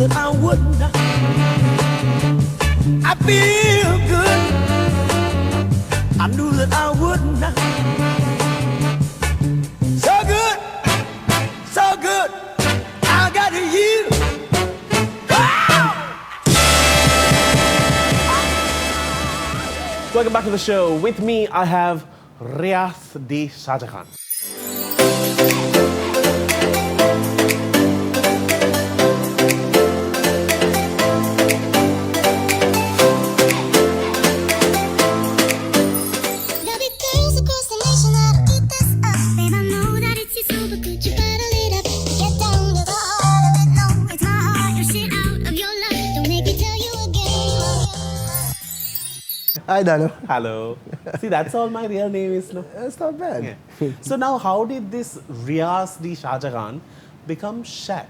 that I wouldn't. I feel good. I knew that I wouldn't. So good, so good. I got you. Welcome back to the show. With me, I have Riyaz D. Shah Khan. Hi, Danu. Hello. See, that's all my real name is. No? That's not bad. Yeah. So now, how did this Riyaz D. Shah Khan become Shaq?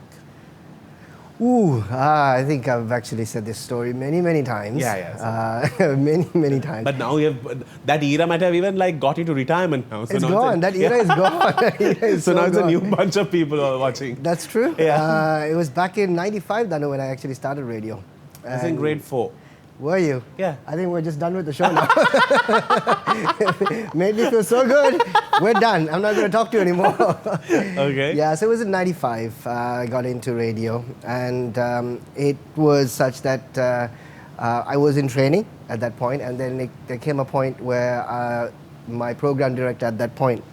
I think I've actually said this story many times. Many times. But now you have, that era might have even like got into retirement now. So It's now gone. That era is gone. That era is so now it's gone. a new bunch of people who are watching. That's true. Yeah. It was back in '95, Danu, when I actually started radio. I was in grade 4. Were you? Yeah. I think we're just done with the show now. Made me feel so good. We're done. I'm not going to talk to you anymore. Okay. Yeah, so it was in '95. I got into radio, and it was such that I was in training at that point, and then there came a point where my program director at that point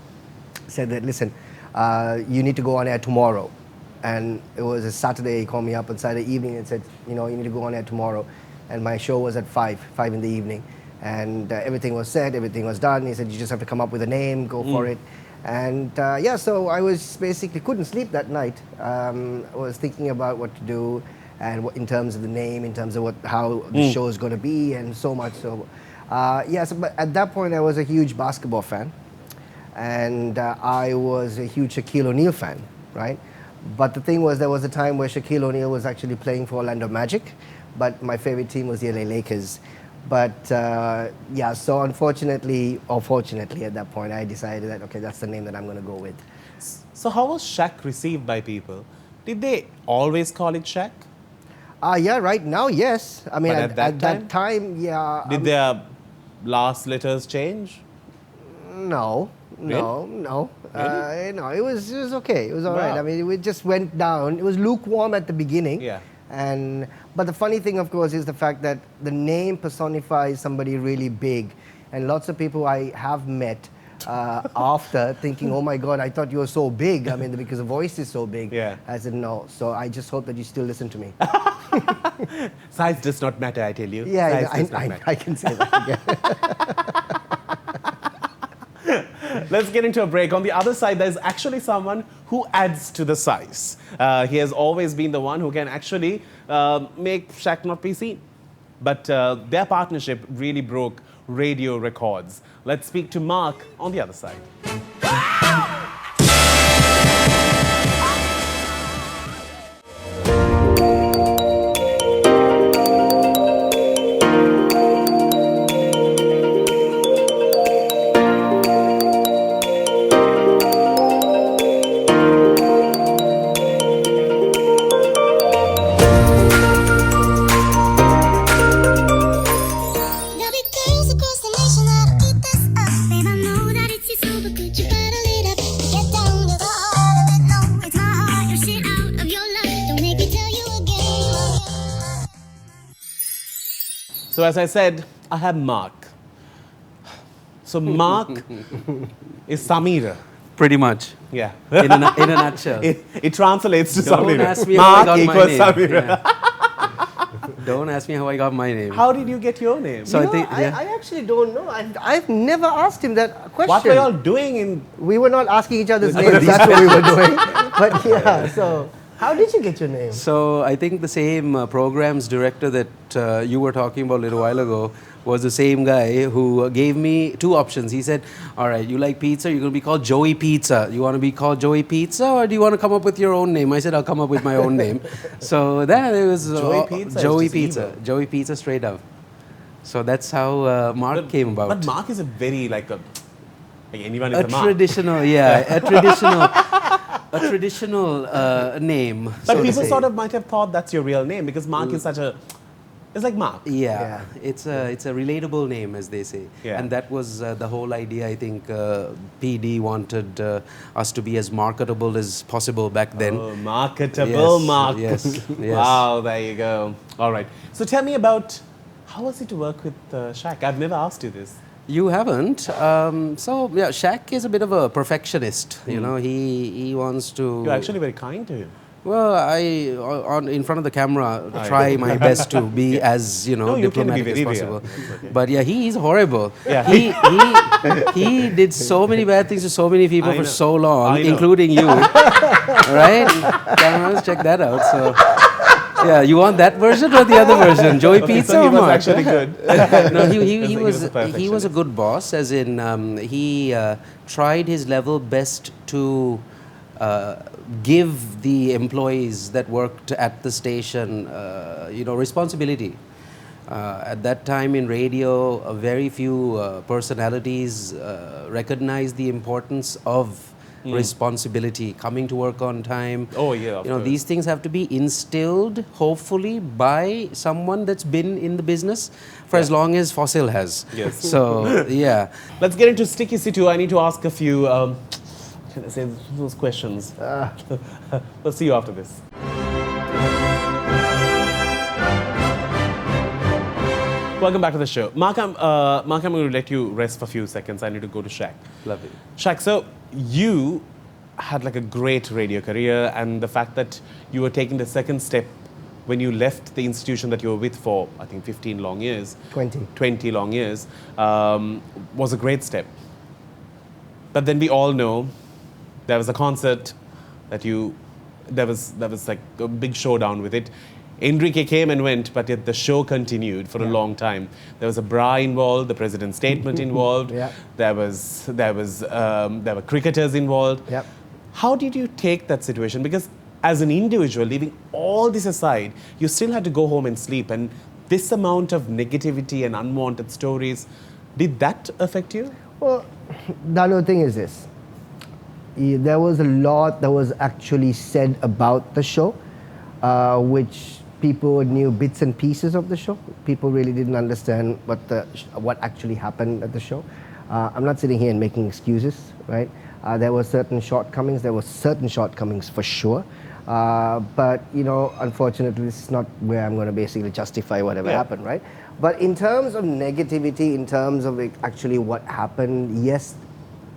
said that, listen, you need to go on air tomorrow. And it was a Saturday. He called me up on Saturday evening and said, you need to go on air tomorrow. And my show was at 5 in the evening. And everything was set, everything was done. He said, you just have to come up with a name, go for it. And so I was basically, couldn't sleep that night. I was thinking about what to do, and in terms of the name, in terms of how the show is going to be, and so much. So, but at that point I was a huge basketball fan. And I was a huge Shaquille O'Neal fan, right? But the thing was, there was a time where Shaquille O'Neal was actually playing for Orlando Magic, but my favorite team was the LA Lakers. But so unfortunately, or fortunately at that point, I decided that, okay, that's the name that I'm going to go with. So how was Shaq received by people? Did they always call it Shaq? Right now, yes. I mean, But at that time, yeah. Did their last letters change? No. Really? No. Really? No, it was okay. It was all right. Wow. I mean, it just went down. It was lukewarm at the beginning. Yeah. But the funny thing, of course, is the fact that the name personifies somebody really big. And lots of people I have met after thinking, oh my God, I thought you were so big. I mean, because the voice is so big. Yeah. I said, no. So I just hope that you still listen to me. Size does not matter, I tell you. Yeah, Size does not matter. I can say that again. Let's get into a break. On the other side, there's actually someone who adds to the size. He has always been the one who can actually make Shaq not be seen. But their partnership really broke radio records. Let's speak to Mark on the other side. So as I said, I have Mark. So Mark is Samira. Pretty much. Yeah. In a nutshell. It translates to Don't Samira. ask me how I Mark got my equals name. Samira. Yeah. Don't ask me how I got my name. How did you get your name? So I think, I actually don't know. I've never asked him that question. What were you all doing in... We were not asking each other's names. That's what we were doing. But yeah, so how did you get your name? So I think the same programs director that you were talking about a little while ago was the same guy who gave me two options. He said, all right, you like pizza, you're going to be called Joey Pizza. You want to be called Joey Pizza, or do you want to come up with your own name? I said, I'll come up with my own name. So then it was Joey Pizza. Joey Pizza. Joey Pizza straight up. So that's how Mark came about. But Mark is a very like anyone is a Mark. Traditional, yeah, a traditional. a traditional name. But so to people say. sort of might have thought that's your real name because Mark is such a. It's like Mark. Yeah, it's a relatable name, as they say, Yeah. and that was the whole idea. I think PD wanted us to be as marketable as possible back then. Oh, marketable Yes, Mark. yes, yes. Wow, there you go. All right. So tell me about how was it to work with Shaq? I've never asked you this. You haven't. So yeah, Shaq is a bit of a perfectionist. You know, he wants to. You're actually very kind to him. Well, in front of the camera, try my best to be as No, you can be diplomatic as very real. possible. It's okay. But yeah, he is horrible. Yeah. He did so many bad things to so many people I for know. so long, I know. including you. Right? Cameras, check that out. So. Yeah, you want that version or the other version? Joey Pizza so he or was Mark? actually good. No, he He was a was perfectionist. a good boss, as in he tried his level best to give the employees that worked at the station, responsibility. At that time in radio, very few personalities recognized the importance of responsibility, coming to work on time. Oh, yeah, of course. These things have to be instilled, hopefully, by someone that's been in the business for as long as Fossil has. Yes. So, yeah. Let's get into Sticky Situ. I need to ask a few, can I say those questions? We'll see you after this. Welcome back to the show. Mark, I'm going to let you rest for a few seconds. I need to go to Shaq. Lovely. Shaq, so you had like a great radio career, and the fact that you were taking the second step when you left the institution that you were with for, I think, 15 long years. 20 long years, was a great step. But then we all know there was a concert that there was like a big showdown with it. Enrique came and went, but yet the show continued for a long time. There was a bra involved, the president's statement involved. Yeah. There were cricketers involved. Yep. How did you take that situation? Because as an individual, leaving all this aside, you still had to go home and sleep. And this amount of negativity and unwanted stories, did that affect you? Well, the other thing is this. There was a lot that was actually said about the show, which people knew bits and pieces of the show. People really didn't understand what actually happened at the show. I'm not sitting here and making excuses, right? There were certain shortcomings. There were certain shortcomings for sure. But, unfortunately, this is not where I'm going to basically justify whatever happened, right? But in terms of negativity, in terms of actually what happened, yes,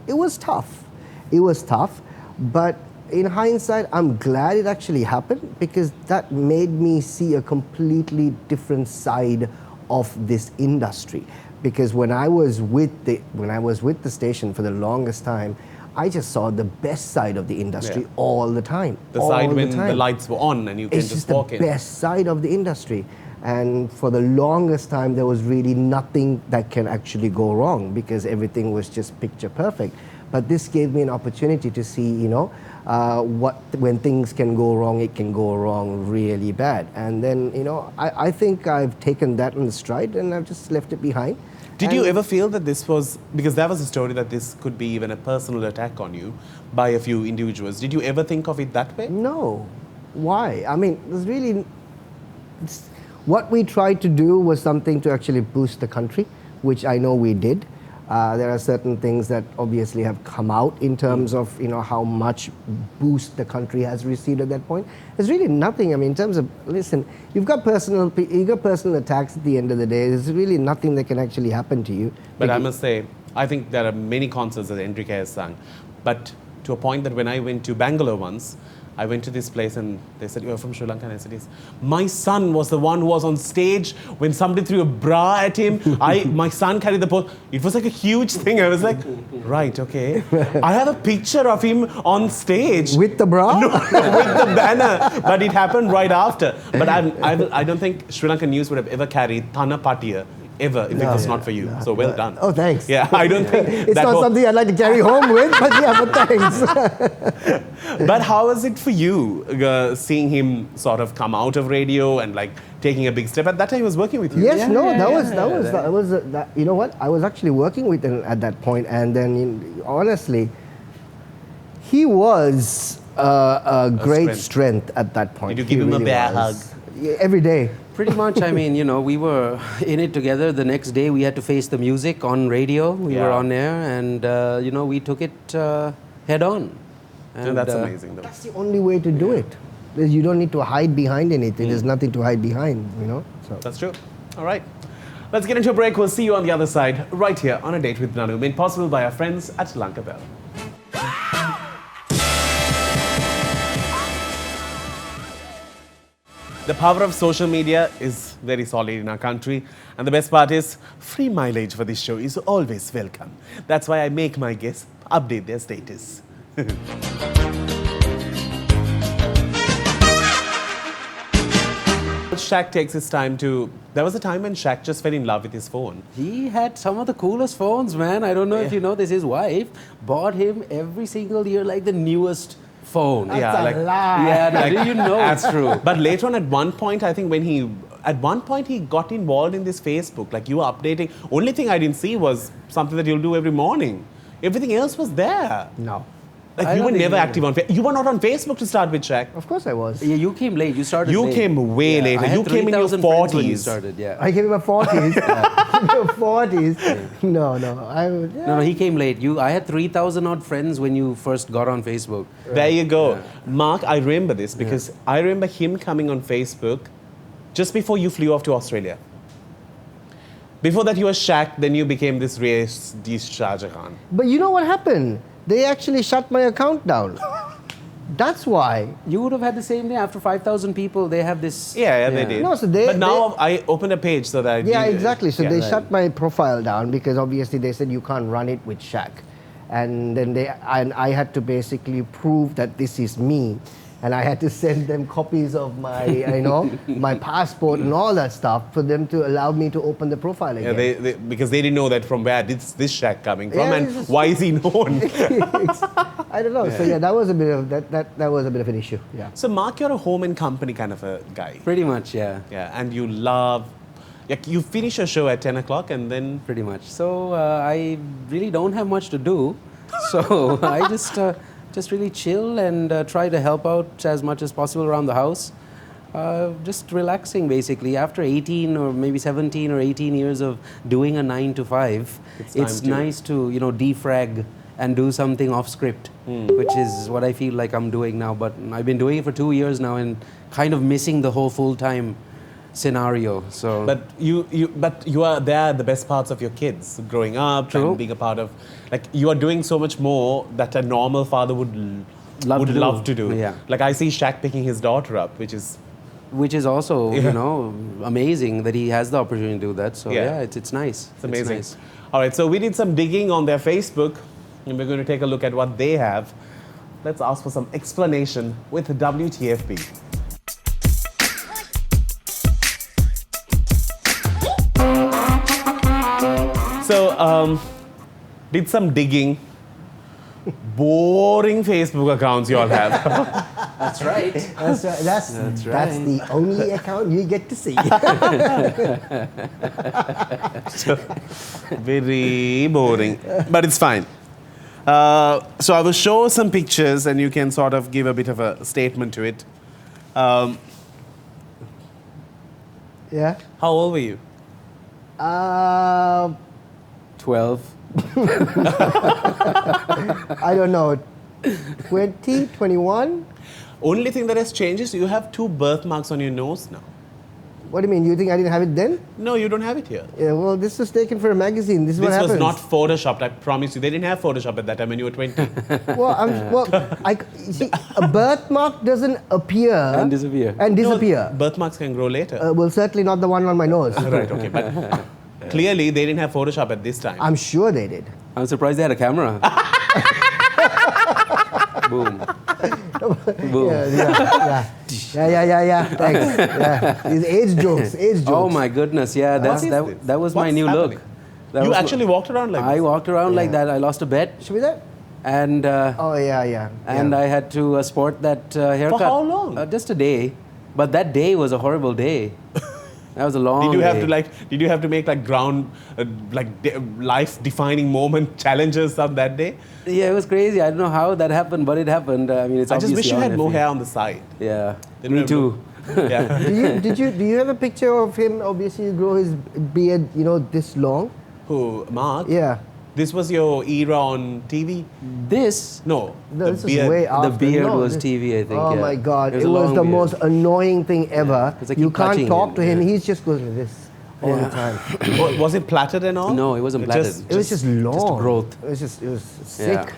it was tough. It was tough. But in hindsight, I'm glad it actually happened because that made me see a completely different side of this industry. Because when I was with the station for the longest time, I just saw the best side of the industry all the time. The all side when time. the lights were on and you can It's just just walk the in. best side of the industry. And for the longest time, there was really nothing that can actually go wrong because everything was just picture perfect. But this gave me an opportunity to see, when things can go wrong, it can go wrong really bad. And then, I think I've taken that in stride and I've just left it behind. Did you ever feel that this was, because there was a story that this could be even a personal attack on you by a few individuals. Did you ever think of it that way? No. Why? I mean, there's really... What we tried to do was something to actually boost the country, which I know we did. There are certain things that obviously have come out in terms of how much boost the country has received at that point. There's really nothing. I mean, in terms of you've got personal attacks at the end of the day. There's really nothing that can actually happen to you. But I must say, I think there are many concerts that Enrique has sung. But to a point that when I went to Bangalore once, I went to this place and they said, "You're from Sri Lanka?" And I said, "Yes." My son was the one who was on stage when somebody threw a bra at him. My son carried the post. It was like a huge thing. I was like, right, okay. I have a picture of him on stage. With the bra? No, with the banner. But it happened right after. But I don't think Sri Lankan News would have ever carried Thana Patiya ever if it was not for you. So well done. Oh, thanks. Yeah, I don't think It's not something I'd like to carry home with, but thanks. But how was it for you seeing him sort of come out of radio and like taking a big step? At that time he was working with you. Yes, that was you know what? I was actually working with him at that point, and then honestly, he was a great strength. strength at that point. Did you give He him a bear was. Yeah, every day. Pretty much, I mean, we were in it together. The next day, we had to face the music on radio. We were Yeah. on air, and, we took it head on. And that's amazing, though. That's the only way to do it. You don't need to hide behind anything. There's nothing to hide behind, So. That's true. All right. Let's get into a break. We'll see you on the other side, right here on A Date with Danu, made possible by our friends at Lanka Bell. The power of social media is very solid in our country. And the best part is, free mileage for this show is always welcome. That's why I make my guests update their status. Shaq takes his time to... There was a time when Shaq just fell in love with his phone. He had some of the coolest phones, man. I don't know if you know this. His wife bought him every single year like the newest phone. That's Yeah, a like- lie. Yeah, now, do you know it's true? But later on, at one point, I think at one point he got involved in this Facebook. Like, you were updating. Only thing I didn't see was something that you'll do every morning. Everything else was there. No. Like, I you were don't never even- active on Facebook. You were not on Facebook to start with, Shaq. Of course I was. Yeah, you came late. You started You late. came way later. I had You came in your 3,000 friends when you 40s. started, yeah. I came in my 40s. Your 40s. No. No, he came late. I had 3,000 odd friends when you first got on Facebook. There you go. Mark, I remember this because I remember him coming on Facebook just before you flew off to Australia. Before that, you were Shaq, then you became this race, Shah Jahan. But you know what happened? They actually shut my account down. That's why. You would have had the same thing after 5,000 people. They have this. Yeah, they did. No, so they- but now I opened a page so that... Yeah, exactly. So they right. shut my profile down because obviously they said you can't run it with Shaq. And then I had to basically prove that this is me. And I had to send them copies of my, my passport and all that stuff for them to allow me to open the profile Yeah, again. because they didn't know that from where this Shaq coming from Yeah, and it's just- why is he known. I don't know. So yeah, that was a bit of that was a bit of an issue. Yeah. So Mark, you're a home and company kind of a guy. Pretty much, yeah. Yeah, and you love... Like, you finish your show at 10 o'clock and then... Pretty much. So I really don't have much to do. So I just really chill and try to help out as much as possible around the house. Just relaxing, basically. After 18 or maybe 17 or 18 years of doing a 9 to 5, It's it's time to- nice to, defrag and do something off script, which is what I feel like I'm doing now. But I've been doing it for 2 years now and kind of missing the whole full-time scenario. So But you are there the best parts of your kids growing up True. and being a part of, like, you are doing so much more that a normal father would love to do. Yeah. Like, I see Shaq picking his daughter up, which is also, Yeah. amazing that he has the opportunity to do that. So Yeah. yeah, it's nice. it's amazing. nice. All right, so we did some digging on their Facebook and we're going to take a look at what they have. Let's ask for some explanation with WTFB. So, did some digging. Boring Facebook accounts you all have. That's right. That's right. the only account you get to see. Very boring, but it's fine. So I will show some pictures and you can sort of give a bit of a statement to it. Yeah. How old were you? 12. I don't know. 20, 21? Only thing that has changed is you have 2 birthmarks on your nose now. What do you mean? You think I didn't have it then? No, you don't have it here. Yeah, well, this was taken for a magazine. This is what This was happens. not photoshopped, I promise you. They didn't have Photoshop at that time when you were 20. You see, a birthmark doesn't appear And disappear. And disappear. No, birthmarks can grow later. Well, certainly not the one on my nose. Right, okay. But clearly they didn't have Photoshop at this time. I'm sure they did. I'm surprised they had a camera. Boom. Boom. Yeah. Thanks. Yeah. These age jokes. Oh my goodness, yeah, What is this? that was my What's new happening? look. That You was actually walked around like I this? walked around like Yeah. that. I lost a bet, Should we that? and Oh yeah. and I had to sport that haircut. how long? Just a day, but that day was a horrible day. That was a long Did you have day. to Did you have to make like life-defining moment challenges on that day? Yeah, it was crazy. I don't know how that happened, but it happened. I mean, it's I just obviously wish you on had more FE. hair on the side. Yeah, They me don't too. Yeah. Do you have a picture of him? Obviously, you grow his beard, this long. Who, Mark? Yeah. This was your era on TV? This, No. No, the this beard. is way after. the beard No, was this- TV, I think. Oh yeah. my God! It a was long the beard. most annoying thing ever. Because I You keep can't touching talk him, to him. yeah. He's just going like this all the Yeah. time. Was it plaited and all? No, it wasn't plaited. It was just long. Just growth. It was sick.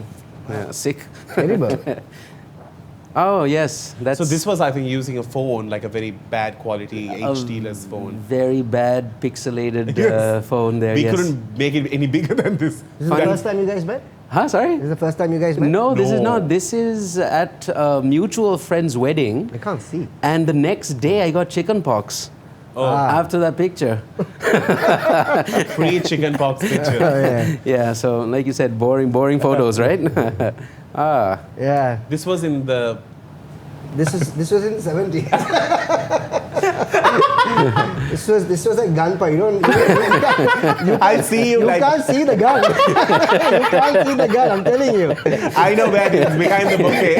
Yeah, sick. Terrible. Oh yes, that's So this was, I think, using a phone, like a very bad quality HD-less phone. very bad pixelated Yes. phone there. We yes. couldn't make it any bigger than this. This is the first time you guys met? Huh? Sorry. This is the first time you guys met? No, this is No. not. This is at a mutual friend's wedding, I can't see. and the next day I got chicken pox. Oh. After that picture. Pre-chicken pox picture. yeah. Yeah, so like you said, boring photos, right? Yeah. This was in the... This was in the 70s. this was a gunfight. I see you You like... can't see the gun. You can't see the gun. I'm telling you. I know where it is, behind the bouquet.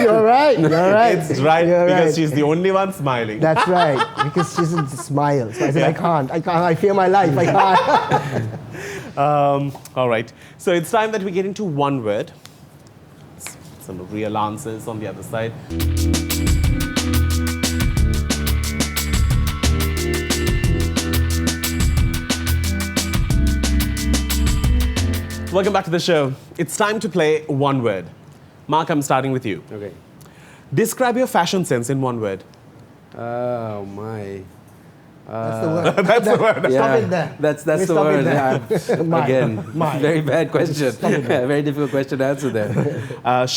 You're right. You're right. It's right, You're because right. she's the only one smiling. That's right. Because she doesn't smile. So I said, I can't. I fear my life. I can't. All right. So it's time that we get into one word. Some real answers on the other side. Welcome back to the show. It's time to play one word. Mark, I'm starting with you. Okay. Describe your fashion sense in one word. Oh my. That's the word. That's the word. Stop it there. That's We the stop it word. there. Yeah. Mine. Again, Mine. very bad question. Very difficult question to answer there.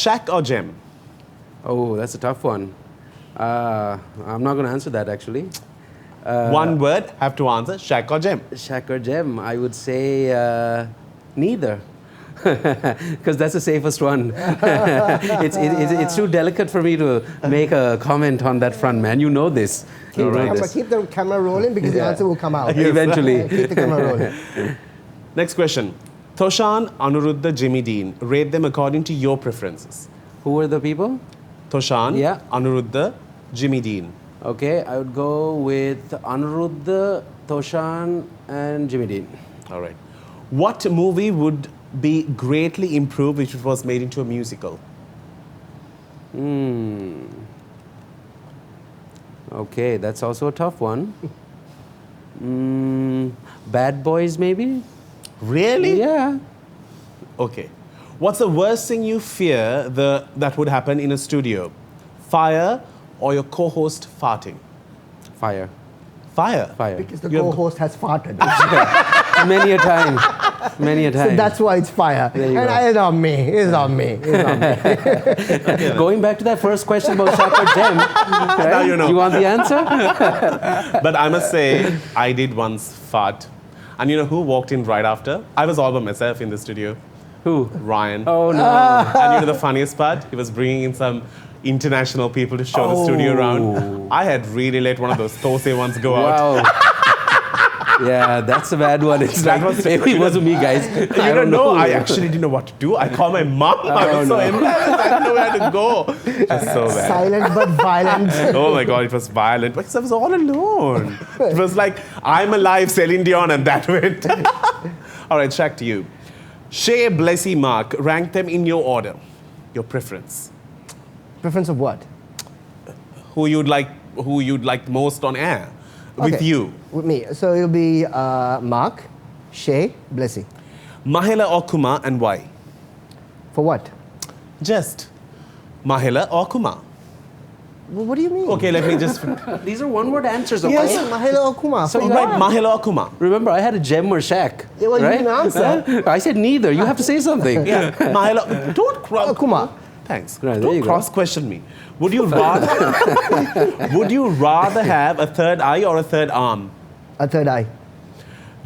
Shaq or Gem? Oh, that's a tough one. I'm not going to answer that actually. One word, have to answer. Shaq or Gem? Shaq or Gem? I would say neither. Because that's the safest one. It's too delicate for me to make a comment on that front, man. You know this. You know this. Keep the camera rolling because the Yeah. answer will come out. Eventually. Keep the camera rolling. Next question. Thoshan, Anuruddha, Jimmy Dean. Rate them according to your preferences. Who were the people? Thoshan, Yeah. Anuruddha, Jimmy Dean. Okay, I would go with Anuruddha, Thoshan, and Jimmy Dean. All right. What movie would be greatly improved if it was made into a musical? Okay, that's also a tough one. Bad Boys, maybe? Really? Yeah. Okay. What's the worst thing you fear that would happen in a studio? Fire or your co-host farting? Fire. Fire. Fire. Because the You have- co-host has farted. Many a time. Many a time. So that's why it's fire. There you And go. it's on me. It's on me. It's on me. Going back to that first question about Shaq or Gem. Right? Now you know. You want the answer? But I must say, I did once fart. And you know who walked in right after? I was all by myself in the studio. Who? Ryan. Oh no. And you know the funniest part? He was bringing in some international people to show the studio around. I had really let one of those Thosai ones go out. Wow. Yeah, that's a bad one. It's That like, was- maybe it wasn't me, guys. You don't know. I actually didn't know what to do. I called my mom. I was so embarrassed. I didn't know where to go. It was so bad. Silent but violent. Oh my God, it was violent because I was all alone. It was like, I'm alive, Celine Dion, and that went. All right, Shaq, to you. Shay, Blessy, Mark, rank them in your order, your preference. Preference of what? Who you'd like most on air with Okay. you. With me. So it'll be Mark, Shay, Blessy. Mahela or Kumar, and why? For what? Just Mahela or Kumar. Well, what do you mean? Okay, let me just. These are one-word answers, okay? Yes, Mahela or Kumar. So for you what? Right, Mahela or Kumar. Remember, I had a Gem or Shaq. Yeah, well, you right? didn't answer. Huh? I said neither. You have to say something. Yeah, Mahela. Don't cross. Kumar. Thanks. Right, there Don't you go. cross question me. Would you rather have a third eye or a third arm? A third eye.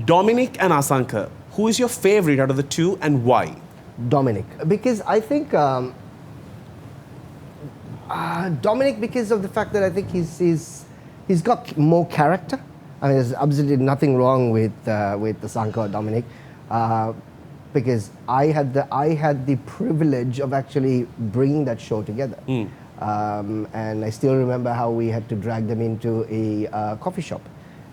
Dominic and Asanka, who is your favorite out of the two and why? Dominic. Because I think Dominic, because of the fact that I think he's he's got more character. I mean, there's absolutely nothing wrong with the Sanka Dominic, because I had the privilege of actually bringing that show together. And I still remember how we had to drag them into a coffee shop,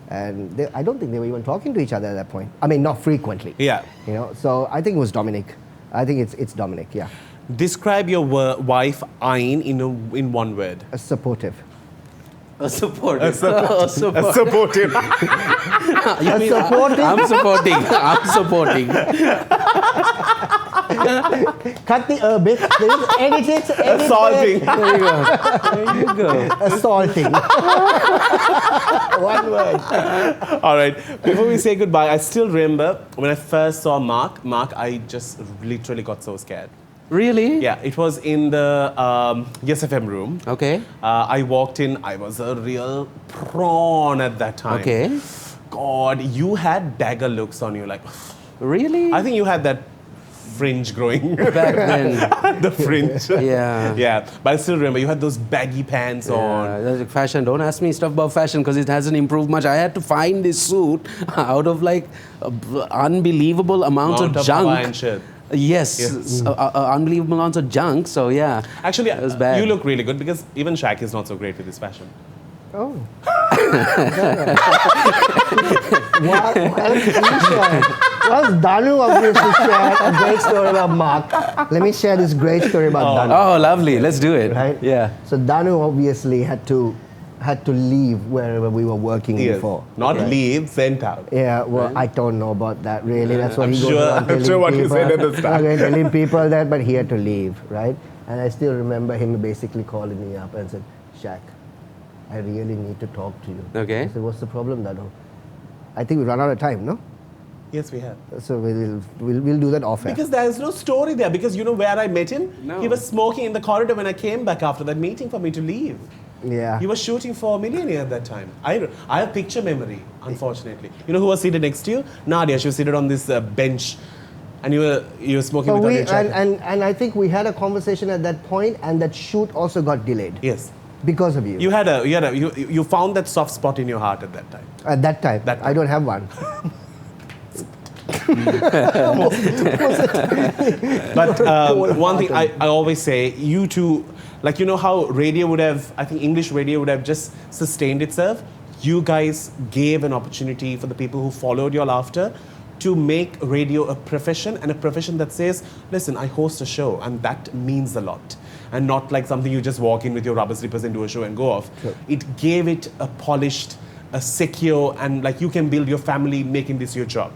and I don't think they were even talking to each other at that point. I mean, not frequently. Yeah. You know, so I think it was Dominic. I think it's Dominic. Yeah. Describe your wife, Ayn, in one word. Supportive. A support. A supportive. You mean supporting? I'm supporting. I'm supporting. Cut the bit. Edit it. Assaulting. There you go. There you go. Assaulting. One word. All right. Before we say goodbye, I still remember when I first saw Mark, I just literally got so scared. Really? Yeah, it was in the Yes FM room. Okay. I walked in, I was a real prawn at that time. Okay. God, you had dagger looks on you. Like, Really? I think you had that fringe growing. Back then. The fringe. Yeah. Yeah, but I still remember you had those baggy pants on. Yeah, that's like fashion. Don't ask me stuff about fashion because it hasn't improved much. I had to find this suit out of like unbelievable amounts Amount of of junk. Hawaiian shirt. Yes, unbelievable amounts of junk. So yeah, Actually, it was bad. you look really good because even Shaq is not so great with his fashion. Oh. Well, Danu obviously shared a great story about Mark. Let me share this great story about Danu. Oh, lovely. Let's do it. Right? Yeah. So Danu obviously had to leave wherever we were working Yes. before. Not leave, sent out. Yeah, well, I don't know about that really. That's what I'm he goes sure- around I'm telling sure what you people. said at the start. I'm going telling people that, but he had to leave, right? And I still remember him basically calling me up and said, Shaq, I really need to talk to you. Okay. I said, what's the problem, Danu? I think we run out of time, no? Yes, we have. So we'll do that off air. Because there's no story there. Because you know where I met him? No. He was smoking in the corridor when I came back after that meeting for me to leave. Yeah. He was shooting for Millionaire at that time. I have picture memory, unfortunately. You know who was seated next to you? Nadia. She was seated on this bench, and you were smoking So without we, your jacket. and I think we had a conversation at that point, and that shoot also got delayed Yes. because of you. You found that soft spot in your heart at that time. At that time. That time. I don't have one. But one thing I always say, you two, like you know how radio would have, I think English radio would have just sustained itself. You guys gave an opportunity for the people who followed your laughter to make radio a profession, and a profession that says, listen, I host a show, and that means a lot. And not like something you just walk in with your rubber slippers and do a show and go off. Sure. It gave it a polished, a secure, and like you can build your family making this your job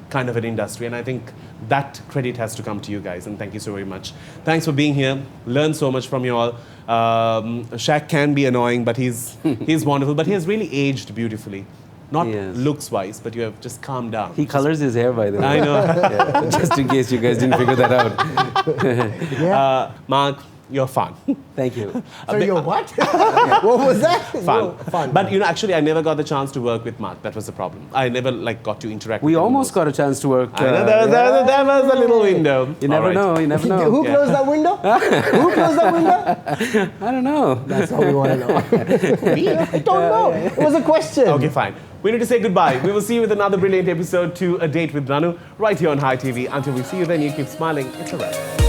kind of an industry. And I think that credit has to come to you guys, and thank you so very much. Thanks for being here. Learned so much from you all. Shaq can be annoying, but he's wonderful. But he has really aged beautifully. Not Yes. looks-wise, but you have just calmed down. He colors his hair, by the way. I know. Yeah, just in case you guys didn't figure that out. Yeah. Mark, you're fun. Thank you. So you're what? What was that? Fun. No, fun. But you know, actually, I never got the chance to work with Mark. That was the problem. I never like got to interact We with him almost most. got a chance to work. I know, there was a little window. You never All right. know. You never know. Who closed that window? Who closed that window? I don't know. That's all we want to know. I don't know. It was a question. Okay, fine. We need to say goodbye. We will see you with another brilliant episode to A Date with Danu right here on High TV. Until we see you then, you keep smiling. It's a wrap.